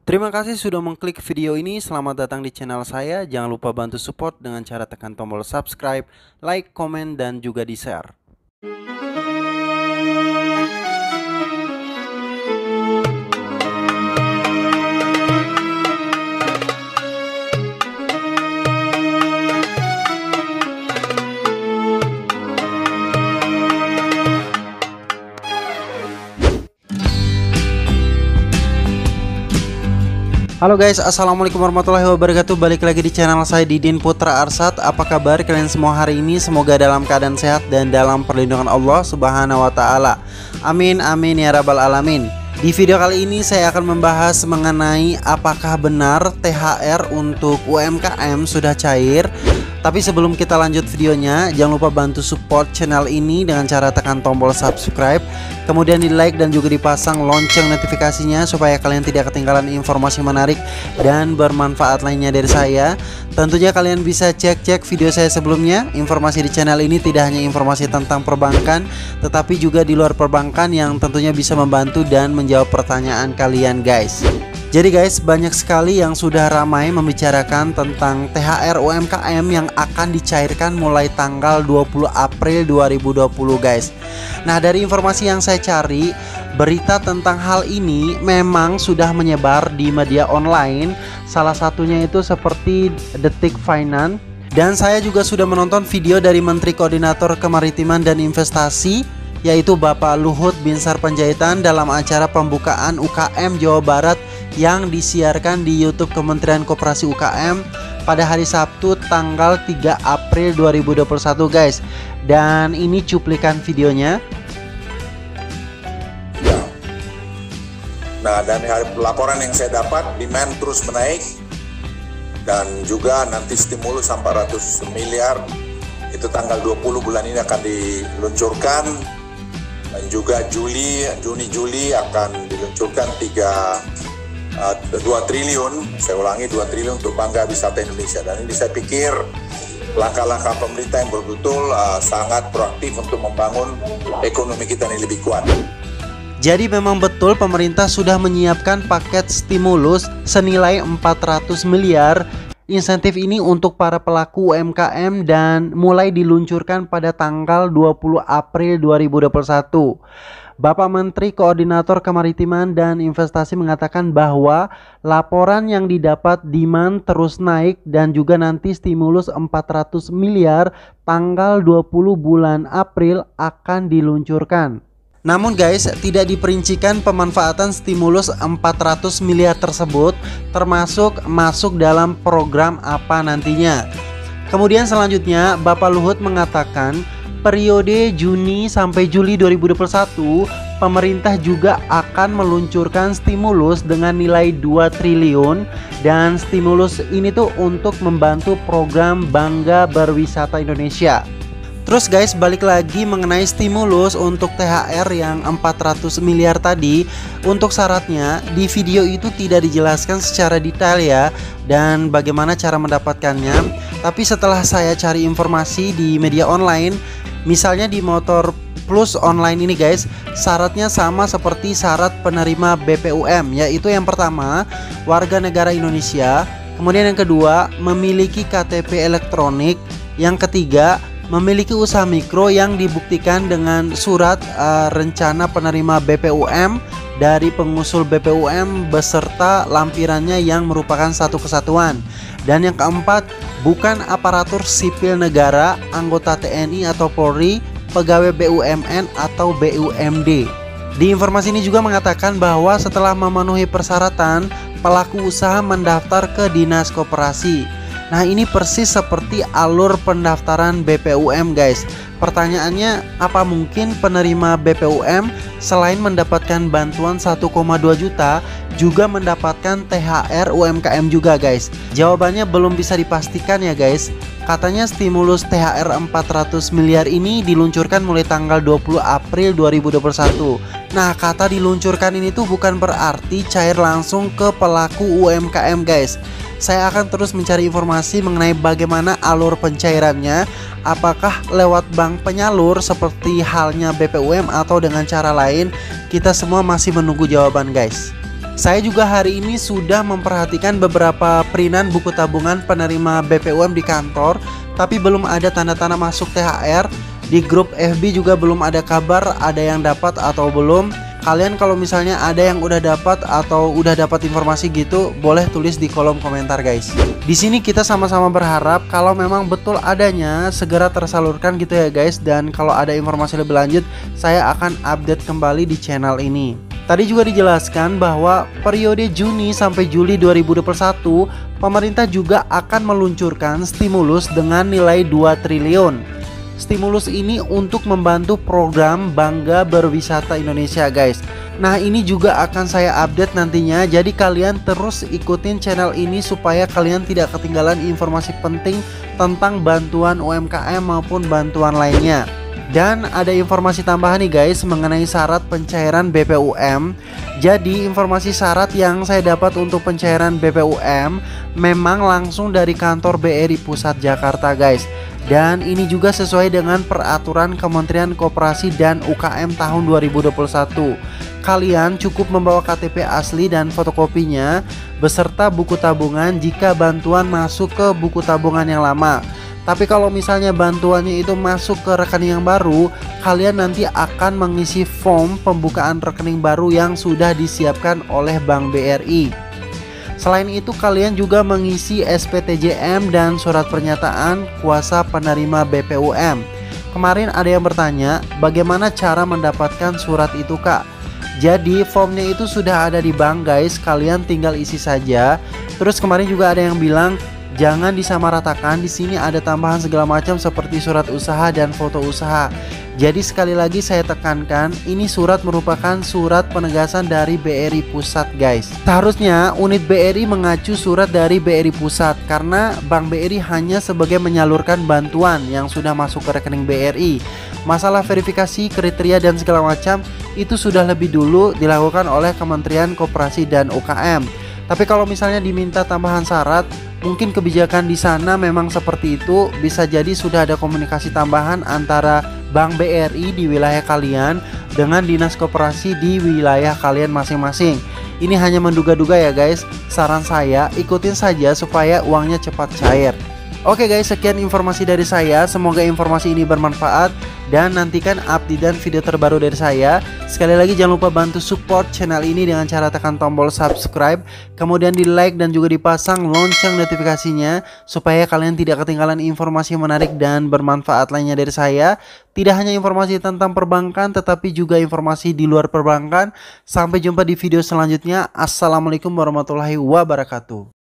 Terima kasih sudah mengklik video ini. Selamat datang di channel saya. Jangan lupa bantu support dengan cara tekan tombol subscribe, like, komen, dan juga di share. Halo guys, assalamualaikum warahmatullahi wabarakatuh. Balik lagi di channel saya, Didin Putra Arsat. Apa kabar kalian semua hari ini? Semoga dalam keadaan sehat dan dalam perlindungan Allah Subhanahu wa Ta'ala. Amin amin ya rabbal alamin. Di video kali ini saya akan membahas mengenai apakah benar THR untuk UMKM sudah cair. Tapi sebelum kita lanjut videonya, jangan lupa bantu support channel ini dengan cara tekan tombol subscribe, kemudian di like dan juga dipasang lonceng notifikasinya supaya kalian tidak ketinggalan informasi menarik dan bermanfaat lainnya dari saya. Tentunya kalian bisa cek video saya sebelumnya. Informasi di channel ini tidak hanya informasi tentang perbankan, tetapi juga di luar perbankan yang tentunya bisa membantu dan menjawab pertanyaan kalian guys. Jadi guys, banyak sekali yang sudah ramai membicarakan tentang THR UMKM yang akan dicairkan mulai tanggal 20 April 2020 guys. Nah, dari informasi yang saya cari, berita tentang hal ini memang sudah menyebar di media online. Salah satunya itu seperti Detik Finance. Dan saya juga sudah menonton video dari Menteri Koordinator Kemaritiman dan Investasi, yaitu Bapak Luhut Binsar Panjaitan dalam acara pembukaan UKM Jawa Barat yang disiarkan di YouTube Kementerian Koperasi UKM pada hari Sabtu tanggal 3 April 2021 guys. Dan ini cuplikan videonya. Nah, dan laporan yang saya dapat, demand terus menaik dan juga nanti stimulus 400 miliar itu tanggal 20 bulan ini akan diluncurkan, dan juga Juni-Juli akan diluncurkan 2 triliun, saya ulangi 2 triliun untuk Bangga Wisata Indonesia. Dan ini saya pikir langkah-langkah pemerintah yang betul-betul sangat proaktif untuk membangun ekonomi kita ini lebih kuat. Jadi memang betul pemerintah sudah menyiapkan paket stimulus senilai 400 miliar. Insentif ini untuk para pelaku UMKM dan mulai diluncurkan pada tanggal 20 April 2021. Bapak Menteri Koordinator Kemaritiman dan Investasi mengatakan bahwa laporan yang didapat demand terus naik dan juga nanti stimulus 400 miliar tanggal 20 bulan April akan diluncurkan. Namun guys, tidak diperincikan pemanfaatan stimulus 400 miliar tersebut termasuk masuk dalam program apa nantinya. Kemudian selanjutnya Bapak Luhut mengatakan periode Juni sampai Juli 2021 pemerintah juga akan meluncurkan stimulus dengan nilai 2 triliun dan stimulus ini tuh untuk membantu program Bangga Berwisata Indonesia. Terus guys, balik lagi mengenai stimulus untuk THR yang 400 miliar tadi. Untuk syaratnya di video itu tidak dijelaskan secara detail ya, dan bagaimana cara mendapatkannya. Tapi setelah saya cari informasi di media online, misalnya di Motor Plus online ini guys, syaratnya sama seperti syarat penerima BPUM, yaitu yang pertama warga negara Indonesia, kemudian yang kedua memiliki KTP elektronik, yang ketiga memiliki usaha mikro yang dibuktikan dengan surat rencana penerima BPUM dari pengusul BPUM beserta lampirannya yang merupakan satu kesatuan. Dan yang keempat, bukan aparatur sipil negara, anggota TNI atau Polri, pegawai BUMN atau BUMD. Di informasi ini juga mengatakan bahwa setelah memenuhi persyaratan, pelaku usaha mendaftar ke Dinas Koperasi. Nah, ini persis seperti alur pendaftaran BPUM guys. Pertanyaannya, apa mungkin penerima BPUM selain mendapatkan bantuan 1,2 juta juga mendapatkan THR UMKM juga guys? Jawabannya belum bisa dipastikan ya guys. Katanya stimulus THR 400 miliar ini diluncurkan mulai tanggal 20 April 2021. Nah, kata diluncurkan ini tuh bukan berarti cair langsung ke pelaku UMKM guys. Saya akan terus mencari informasi mengenai bagaimana alur pencairannya, apakah lewat bank penyalur seperti halnya BPUM atau dengan cara lain. Kita semua masih menunggu jawaban guys. Saya juga hari ini sudah memperhatikan beberapa printan buku tabungan penerima BPUM di kantor, tapi belum ada tanda-tanda masuk THR. Di grup FB juga belum ada kabar ada yang dapat atau belum. Kalian kalau misalnya ada yang udah dapat atau udah dapat informasi gitu, boleh tulis di kolom komentar guys. Di sini kita sama-sama berharap kalau memang betul adanya segera tersalurkan gitu ya guys. Dan kalau ada informasi lebih lanjut, saya akan update kembali di channel ini. Tadi juga dijelaskan bahwa periode Juni sampai Juli 2021, pemerintah juga akan meluncurkan stimulus dengan nilai 2 triliun. Stimulus ini untuk membantu program Bangga Berwisata Indonesia guys. Nah ini juga akan saya update nantinya, jadi kalian terus ikutin channel ini supaya kalian tidak ketinggalan informasi penting tentang bantuan UMKM maupun bantuan lainnya. Dan ada informasi tambahan nih guys mengenai syarat pencairan BPUM. Jadi informasi syarat yang saya dapat untuk pencairan BPUM memang langsung dari kantor BRI Pusat Jakarta guys. Dan ini juga sesuai dengan peraturan Kementerian Koperasi dan UKM tahun 2021. Kalian cukup membawa KTP asli dan fotokopinya beserta buku tabungan jika bantuan masuk ke buku tabungan yang lama. Tapi kalau misalnya bantuannya itu masuk ke rekening yang baru, kalian nanti akan mengisi form pembukaan rekening baru yang sudah disiapkan oleh Bank BRI. Selain itu kalian juga mengisi SPTJM dan surat pernyataan kuasa penerima BPUM. Kemarin ada yang bertanya bagaimana cara mendapatkan surat itu kak. Jadi formnya itu sudah ada di bank guys, kalian tinggal isi saja. Terus kemarin juga ada yang bilang jangan disamaratakan, di sini ada tambahan segala macam seperti surat usaha dan foto usaha. Jadi sekali lagi saya tekankan, ini surat merupakan surat penegasan dari BRI Pusat guys. Seharusnya unit BRI mengacu surat dari BRI Pusat karena Bank BRI hanya sebagai menyalurkan bantuan yang sudah masuk ke rekening BRI. Masalah verifikasi, kriteria dan segala macam itu sudah lebih dulu dilakukan oleh Kementerian Koperasi dan UKM. Tapi kalau misalnya diminta tambahan syarat, mungkin kebijakan di sana memang seperti itu. Bisa jadi sudah ada komunikasi tambahan antara Bank BRI di wilayah kalian dengan Dinas Koperasi di wilayah kalian masing-masing. Ini hanya menduga-duga ya guys. Saran saya ikutin saja supaya uangnya cepat cair. Oke guys, sekian informasi dari saya. Semoga informasi ini bermanfaat dan nantikan update dan video terbaru dari saya. Sekali lagi jangan lupa bantu support channel ini dengan cara tekan tombol subscribe, kemudian di like dan juga dipasang lonceng notifikasinya supaya kalian tidak ketinggalan informasi menarik dan bermanfaat lainnya dari saya. Tidak hanya informasi tentang perbankan tetapi juga informasi di luar perbankan. Sampai jumpa di video selanjutnya. Assalamualaikum warahmatullahi wabarakatuh.